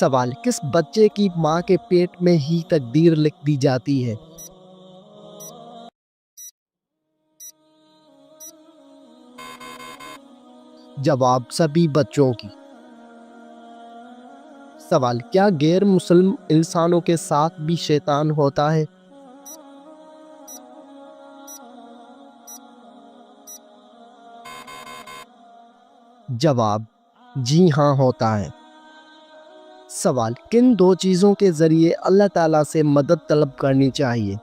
سوال، کس بچے کی ماں کے پیٹ میں ہی تقدیر لکھ دی جاتی ہے؟ جواب، سبھی بچوں کی۔ سوال، کیا غیر مسلم انسانوں کے ساتھ بھی شیطان ہوتا ہے؟ جواب، جی ہاں ہوتا ہے۔ سوال، کن دو چیزوں کے ذریعے اللہ تعالیٰ سے مدد طلب کرنی چاہیے؟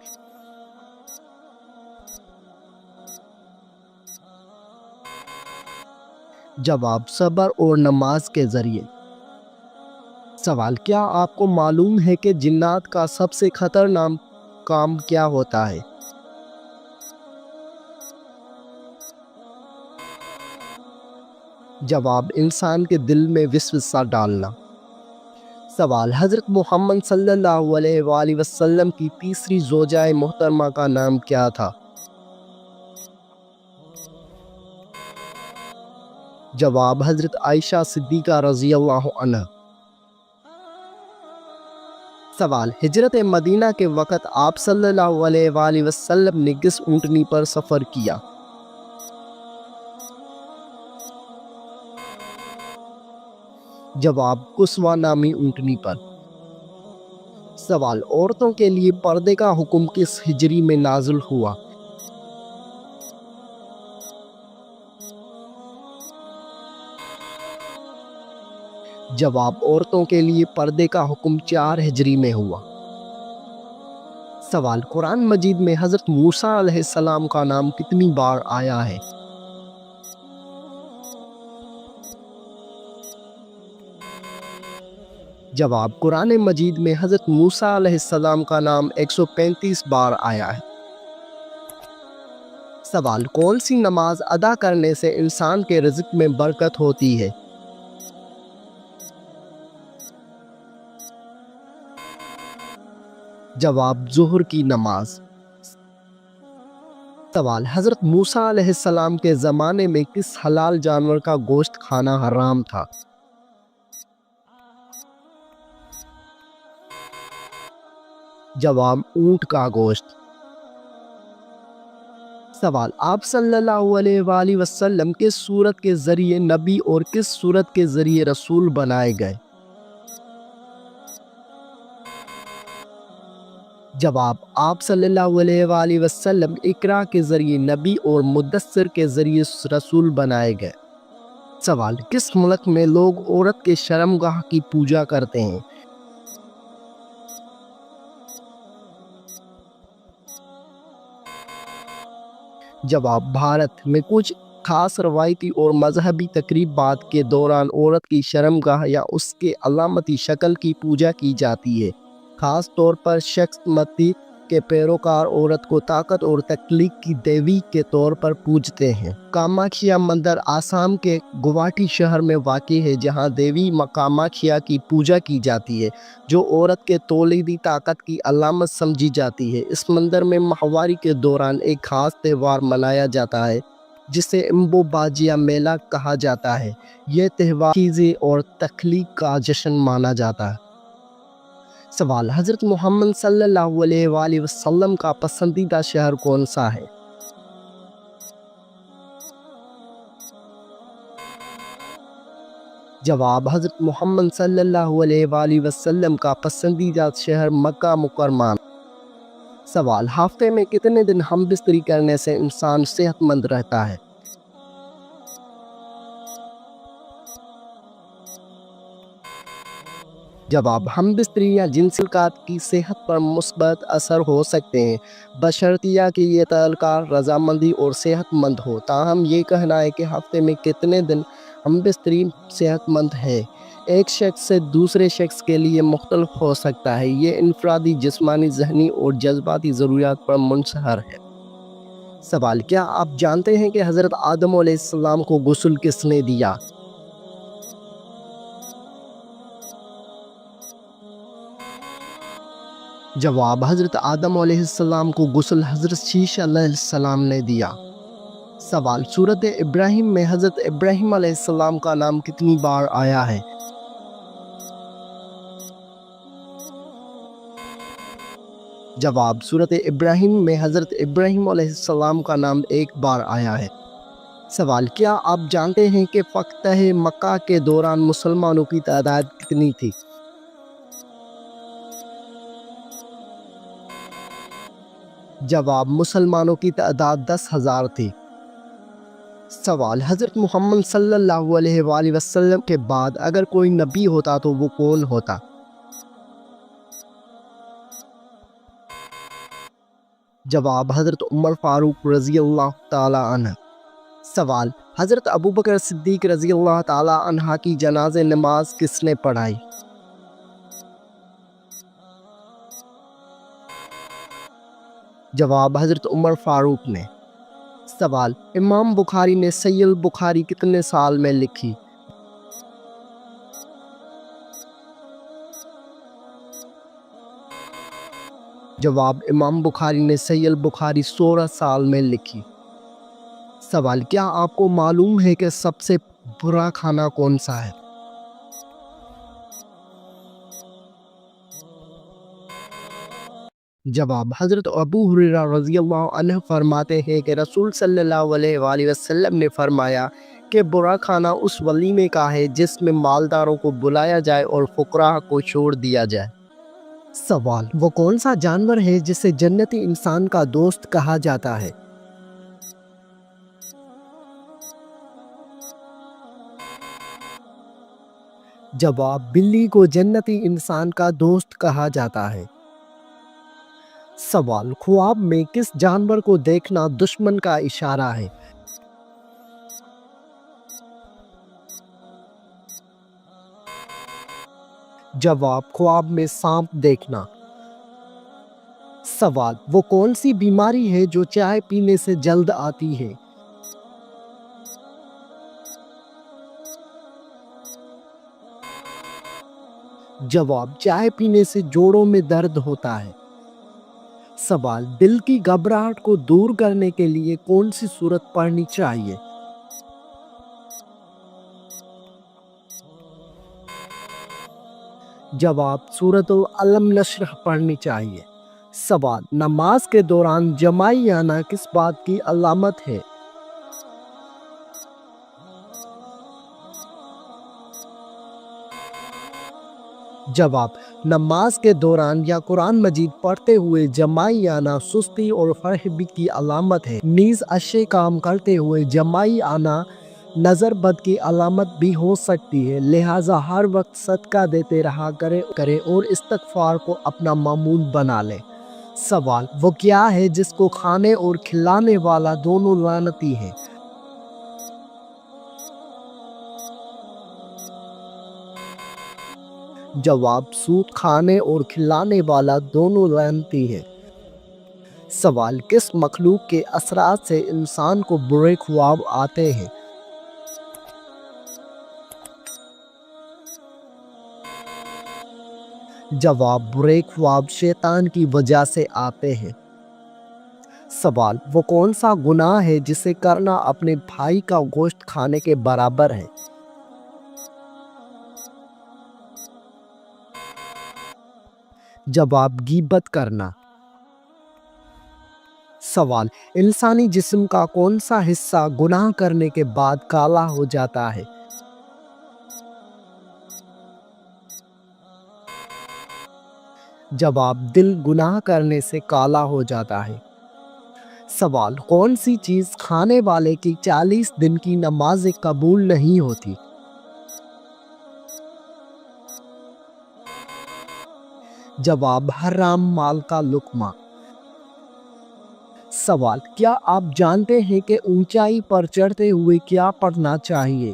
جواب، صبر اور نماز کے ذریعے۔ سوال، کیا آپ کو معلوم ہے کہ جنات کا سب سے خطرناک کام کیا ہوتا ہے؟ جواب، انسان کے دل میں وسوسہ ڈالنا۔ سوال، حضرت محمد صلی اللہ علیہ وآلہ وسلم کی تیسری زوجہ محترمہ کا نام کیا تھا؟ جواب، حضرت عائشہ صدیقہ رضی اللہ عنہ۔ سوال، ہجرت مدینہ کے وقت آپ صلی اللہ علیہ وآلہ وسلم نے کس اونٹنی پر سفر کیا؟ جواب، قصوہ نامی اونٹنی پر۔ سوال، عورتوں کے لیے پردے کا حکم کس ہجری میں نازل ہوا؟ جواب، عورتوں کے لیے پردے کا حکم 4 ہجری میں ہوا۔ سوال، قرآن مجید میں حضرت موسیٰ علیہ السلام کا نام کتنی بار آیا ہے؟ جواب، قرآن مجید میں حضرت موسیٰ علیہ السلام کا نام 135 بار آیا ہے۔ سوال، کون سی نماز ادا کرنے سے انسان کے رزق میں برکت ہوتی ہے؟ جواب، ظہر کی نماز۔ سوال، حضرت موسیٰ علیہ السلام کے زمانے میں کس حلال جانور کا گوشت کھانا حرام تھا؟ جواب، اونٹ کا گوشت۔ سوال، آپ صلی اللہ علیہ وآلہ وسلم کس سورت کے ذریعے نبی اور کس سورت کے ذریعے رسول بنائے گئے؟ جواب، آپ صلی اللہ علیہ وآلہ وسلم اقرا کے ذریعے نبی اور مدثر کے ذریعے رسول بنائے گئے۔ سوال، کس ملک میں لوگ عورت کے شرمگاہ کی پوجا کرتے ہیں؟ جواب، بھارت میں۔ کچھ خاص روایتی اور مذہبی تقریبات کے دوران عورت کی شرمگاہ یا اس کے علامتی شکل کی پوجا کی جاتی ہے۔ خاص طور پر شکس متی کے پیروکار عورت کو طاقت اور تخلیق کی دیوی کے طور پر پوجتے ہیں۔ کاماکھیا مندر آسام کے گوہاٹی شہر میں واقع ہے، جہاں دیوی کاماکھیا کی پوجا کی جاتی ہے، جو عورت کے تولیدی طاقت کی علامت سمجھی جاتی ہے۔ اس مندر میں ماہواری کے دوران ایک خاص تہوار منایا جاتا ہے جسے امبوباجیا میلہ کہا جاتا ہے۔ یہ تہوار خیزے اور تخلیق کا جشن مانا جاتا ہے۔ سوال، حضرت محمد صلی اللہ علیہ وآلہ وسلم کا پسندیدہ شہر کون سا ہے؟ جواب، حضرت محمد صلی اللہ علیہ وآلہ وسلم کا پسندیدہ شہر مکہ مکرمہ۔ سوال، ہفتے میں کتنے دن ہم بستری کرنے سے انسان صحت مند رہتا ہے؟ جواب، ہم بستری یا جنسی تعلقات کی صحت پر مثبت اثر ہو سکتے ہیں، بشرطیہ کہ یہ تعلقات رضامندی اور صحت مند ہو۔ تاہم یہ کہنا ہے کہ ہفتے میں کتنے دن ہم بستری صحت مند ہے، ایک شخص سے دوسرے شخص کے لیے مختلف ہو سکتا ہے۔ یہ انفرادی جسمانی، ذہنی اور جذباتی ضروریات پر منحصر ہے۔ سوال، کیا آپ جانتے ہیں کہ حضرت آدم علیہ السلام کو غسل کس نے دیا؟ جواب، حضرت آدم علیہ السلام کو غسل حضرت شیش علیہ السلام نے دیا۔ سوال، سورۃ ابراہیم میں حضرت ابراہیم علیہ السلام کا نام کتنی بار آیا ہے؟ جواب سورۃ ابراہیم میں حضرت ابراہیم علیہ السلام کا نام ایک بار آیا ہے۔ سوال، کیا آپ جانتے ہیں کہ فتح مکہ کے دوران مسلمانوں کی تعداد کتنی تھی؟ جواب، مسلمانوں کی تعداد 10,000 تھی۔ سوال، حضرت محمد صلی اللہ علیہ وآلہ وسلم کے بعد اگر کوئی نبی ہوتا تو وہ کون ہوتا؟ جواب، حضرت عمر فاروق رضی اللہ تعالی عنہ۔ سوال، حضرت ابوبکر صدیق رضی اللہ تعالی عنہ کی جنازہ نماز کس نے پڑھائی؟ جواب، حضرت عمر فاروق نے۔ سوال، امام بخاری نے صحیح البخاری کتنے سال میں لکھی؟ جواب، امام بخاری نے صحیح البخاری 16 سال میں لکھی۔ سوال، کیا آپ کو معلوم ہے کہ سب سے برا کھانا کون سا ہے؟ جواب، حضرت ابو ہریرہ رضی اللہ عنہ فرماتے ہیں کہ رسول صلی اللہ علیہ وآلہ وسلم نے فرمایا کہ برا کھانا اس ولیمے کا ہے جس میں مالداروں کو بلایا جائے اور فقراء کو چھوڑ دیا جائے۔ سوال، وہ کون سا جانور ہے جسے جنتی انسان کا دوست کہا جاتا ہے؟ جواب، بلی کو جنتی انسان کا دوست کہا جاتا ہے۔ سوال، خواب میں کس جانور کو دیکھنا دشمن کا اشارہ ہے؟ جواب، خواب میں سانپ دیکھنا۔ سوال، وہ کون سی بیماری ہے جو چائے پینے سے جلد آتی ہے؟ جواب، چائے پینے سے جوڑوں میں درد ہوتا ہے۔ سوال، دل کی گھبراہٹ کو دور کرنے کے لیے کون سی سورت پڑھنی چاہیے؟ جواب، سورۃ الم نشرح پڑھنی چاہیے۔ سوال، نماز کے دوران جمائی آنا کس بات کی علامت ہے؟ جواب، نماز کے دوران یا قرآن مجید پڑھتے ہوئے جمائی آنا سستی اور فرحبی کی علامت ہے، نیز اچھے کام کرتے ہوئے جمائی آنا نظر بد کی علامت بھی ہو سکتی ہے، لہٰذا ہر وقت صدقہ دیتے رہا کرے اور استغفار کو اپنا معمول بنا لے۔ سوال، وہ کیا ہے جس کو کھانے اور کھلانے والا دونوں لعنتی ہیں؟ جواب، سود کھانے اور کھلانے والا دونوں لعنتی ہے۔ سوال، کس مخلوق کے اثرات سے انسان کو برے خواب آتے ہیں؟ جواب، برے خواب شیطان کی وجہ سے آتے ہیں۔ سوال، وہ کون سا گناہ ہے جسے کرنا اپنے بھائی کا گوشت کھانے کے برابر ہے؟ جواب، غیبت کرنا۔ سوال، انسانی جسم کا کون سا حصہ گناہ کرنے کے بعد کالا ہو جاتا ہے؟ جواب، دل گناہ کرنے سے کالا ہو جاتا ہے۔ سوال، کون سی چیز کھانے والے کی 40 دن کی نماز قبول نہیں ہوتی؟ جواب، حرام مال کا لقمہ۔ سوال، کیا آپ جانتے ہیں کہ اونچائی پر چڑھتے ہوئے کیا پڑھنا چاہیے؟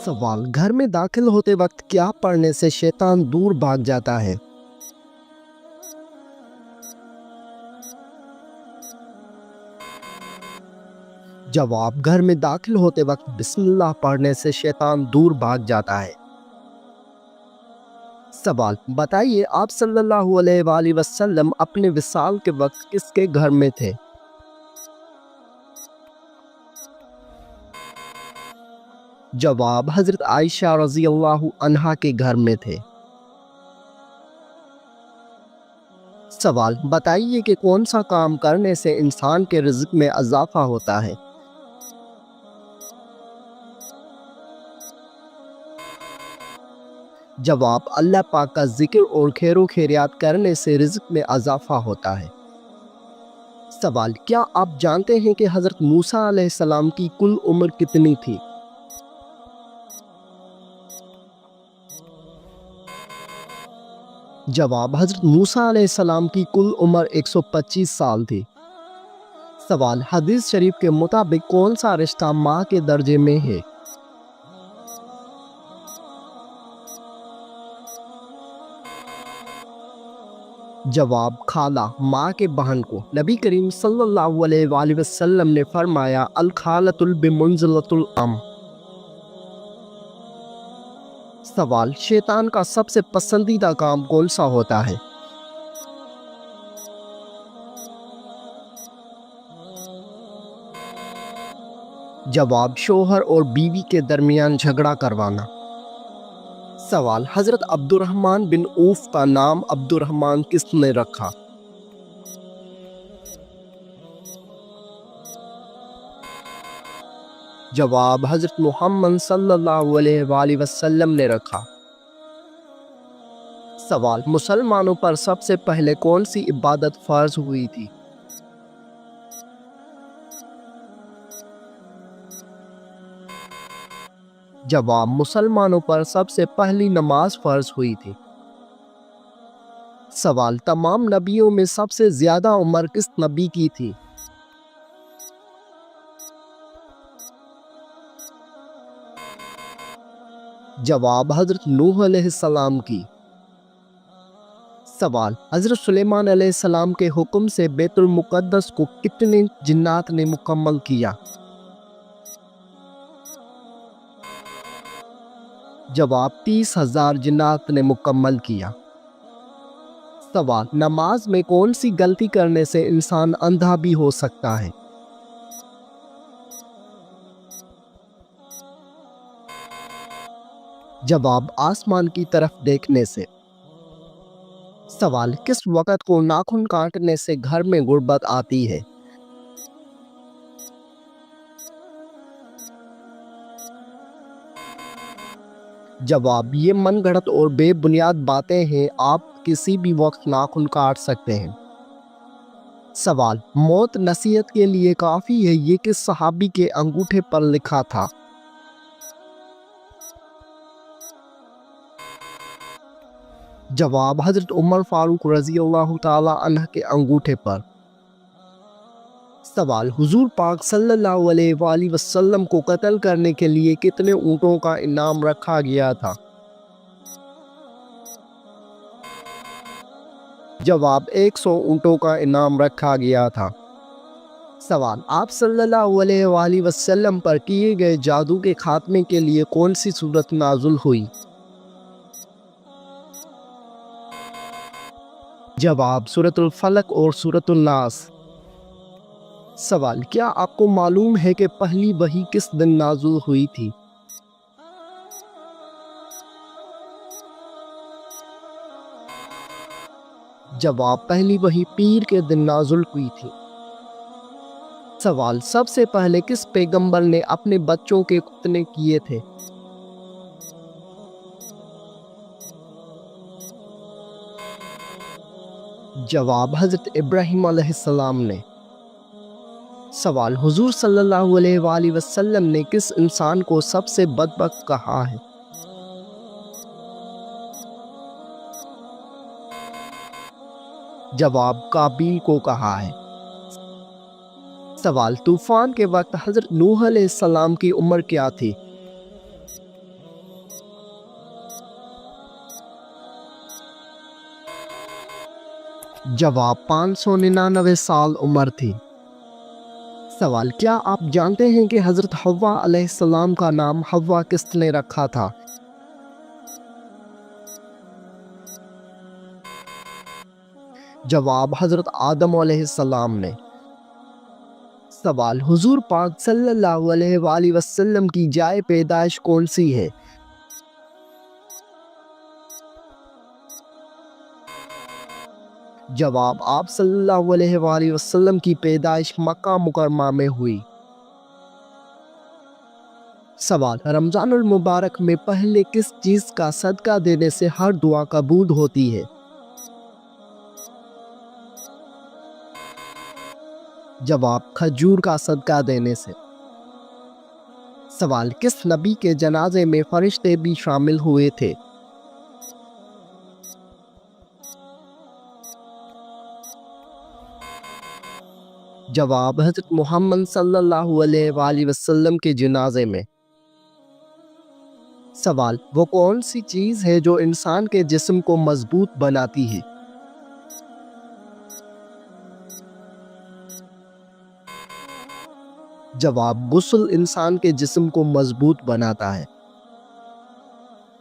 سوال، گھر میں داخل ہوتے وقت کیا پڑھنے سے شیطان دور بھاگ جاتا ہے؟ جواب، گھر میں داخل ہوتے وقت بسم اللہ پڑھنے سے شیطان دور بھاگ جاتا ہے۔ سوال، بتائیے آپ صلی اللہ علیہ وآلہ وسلم اپنے وصال کے وقت کس کے گھر میں تھے؟ جواب، حضرت عائشہ رضی اللہ عنہا کے گھر میں تھے۔ سوال، بتائیے کہ کون سا کام کرنے سے انسان کے رزق میں اضافہ ہوتا ہے؟ جواب، اللہ پاک کا ذکر اور خیر و خیریات کرنے سے رزق میں اضافہ ہوتا ہے۔ سوال، کیا آپ جانتے ہیں کہ حضرت موسیٰ علیہ السلام کی کل عمر کتنی تھی؟ جواب، حضرت موسیٰ علیہ السلام کی کل عمر 125 سال تھی۔ سوال، حدیث شریف کے مطابق کون سا رشتہ ماں کے درجے میں ہے؟ جواب، خالہ، ماں کے بہن کو۔ نبی کریم صلی اللہ علیہ وآلہ وسلم نے فرمایا، الخالۃ بمنزلۃ الام۔ سوال، شیطان کا سب سے پسندیدہ کام کون سا ہوتا ہے؟ جواب، شوہر اور بیوی کے درمیان جھگڑا کروانا۔ سوال، حضرت عبد الرحمن بن عوف کا نام عبد الرحمن کس نے رکھا؟ جواب، حضرت محمد صلی اللہ علیہ وآلہ وسلم نے رکھا۔ سوال، مسلمانوں پر سب سے پہلے کون سی عبادت فرض ہوئی تھی؟ جواب، مسلمانوں پر سب سے پہلی نماز فرض ہوئی تھی۔ سوال، تمام نبیوں میں سب سے زیادہ عمر کس نبی کی تھی؟ جواب، حضرت نوح علیہ السلام کی۔ سوال، حضرت سلیمان علیہ السلام کے حکم سے بیت المقدس کو کتنے جنات نے مکمل کیا؟ جواب، 30,000 جنات نے مکمل کیا۔ سوال، نماز میں کون سی غلطی کرنے سے انسان اندھا بھی ہو سکتا ہے؟ جواب، آسمان کی طرف دیکھنے سے۔ سوال، کس وقت کو ناخن کاٹنے سے گھر میں غربت آتی ہے؟ جواب، یہ من گھڑت اور بے بنیاد باتیں ہیں، آپ کسی بھی وقت ناخن کاٹ سکتے ہیں۔ سوال، موت نصیحت کے لیے کافی ہے، یہ کس صحابی کے انگوٹھے پر لکھا تھا؟ جواب، حضرت عمر فاروق رضی اللہ تعالی عنہ کے انگوٹھے پر۔ سوال، حضور پاک صلی اللہ علیہ وآلہ وسلم کو قتل کرنے کے لیے کتنے اونٹوں کا انعام رکھا گیا تھا؟ جواب، 100 اونٹوں کا انعام رکھا گیا تھا۔ سوال، آپ صلی اللہ علیہ وآلہ وسلم پر کیے گئے جادو کے خاتمے کے لیے کون سی سورت نازل ہوئی؟ جواب، سورۃ الفلق اور سورۃ الناس۔ سوال، کیا آپ کو معلوم ہے کہ پہلی وحی کس دن نازل ہوئی تھی؟ جواب، پہلی وحی پیر کے دن نازل ہوئی تھی۔ سوال، سب سے پہلے کس پیغمبر نے اپنے بچوں کے ختنے کیے تھے؟ جواب، حضرت ابراہیم علیہ السلام نے۔ سوال، حضور صلی اللہ علیہ وآلہ وسلم نے کس انسان کو سب سے بدبخت کہا ہے؟ جواب، قابیل کو کہا ہے۔ سوال، طوفان کے وقت حضرت نوح علیہ السلام کی عمر کیا تھی؟ جواب 599 سال عمر تھی۔ سوال، کیا آپ جانتے ہیں کہ حضرت حوا علیہ السلام کا نام حوا کس نے رکھا تھا؟ جواب، حضرت آدم علیہ السلام نے۔ سوال، حضور پاک صلی اللہ علیہ وآلہ وسلم کی جائے پیدائش کون سی ہے؟ جواب، آپ صلی اللہ علیہ وآلہ وسلم کی پیدائش مکہ مکرمہ میں ہوئی۔ سوال، رمضان المبارک میں پہلے کس چیز کا صدقہ دینے سے ہر دعا قبول ہوتی ہے؟ جواب، کھجور کا صدقہ دینے سے۔ سوال، کس نبی کے جنازے میں فرشتے بھی شامل ہوئے تھے؟ جواب، حضرت محمد صلی اللہ علیہ وآلہ وسلم کے جنازے میں۔ سوال، وہ کون سی چیز ہے جو انسان کے جسم کو مضبوط بناتی ہے؟ جواب، غسل انسان کے جسم کو مضبوط بناتا ہے۔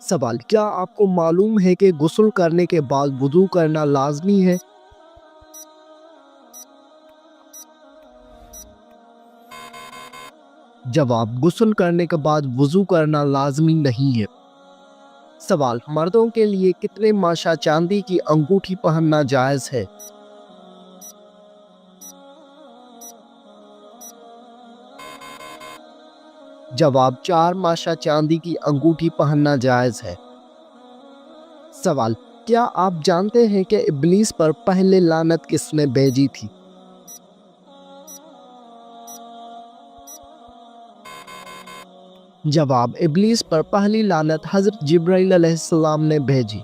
سوال، کیا آپ کو معلوم ہے کہ غسل کرنے کے بعد وضو کرنا لازمی ہے؟ جواب، غسل کرنے کے بعد وضو کرنا لازمی نہیں ہے۔ سوال، مردوں کے لیے کتنے ماشا چاندی کی انگوٹھی پہننا جائز ہے؟ جواب، 4 ماشا چاندی کی انگوٹھی پہننا جائز ہے۔ سوال، کیا آپ جانتے ہیں کہ ابلیس پر پہلے لعنت کس نے بھیجی تھی؟ جواب، ابلیس پر پہلی لعنت حضرت جبرائیل علیہ السلام نے بھیجی۔